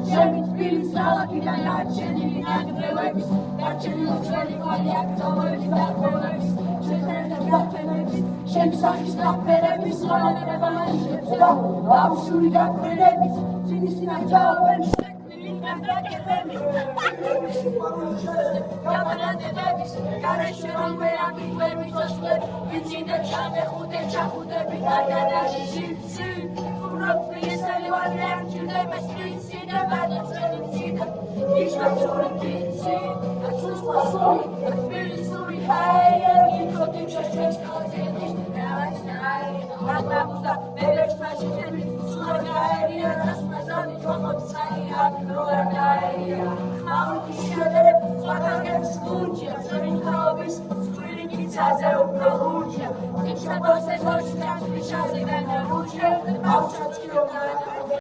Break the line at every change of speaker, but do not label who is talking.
Shemi tbilis ქალაქიდან არჩენილი ნანგრევების დარჩენილი ძველი კვალი აქტოვების დარღვევების შეტანილი გაფრენების შენი სახის დაფერების ღალატება მაინც და ბავშვური გაკვირების წინისინა ჯავაბენ შექმნილი განდაკეთების გამანადების გარეშე რომ ვერაფრით ვერ მიცოცხლებ ვიცინდა ჩამეხუდე ჩახუდები გარდადაში ჟიფცი უბრალოდ ვარ მე არ მჭირდება სპიცი და გადაწვენი მციდა იშკაცური პიცი აცუს პასორი ათბილისური ჰაერა იქოთი შეშეს ხალხის დავაცნაი რატაბუდა მერეშ ფაშისტები სულაგაერია რასმაზალი ჯოხობსაია როარდაერია ხმაურքի შედერებ სვაგაგებს ლურჯია შენი ხაობის სკვირი კიცაზე უფრო ლურჯია იქშაბოს ეს ოჩი და ფიშაზე განარუჯია ბავშვად კი რომ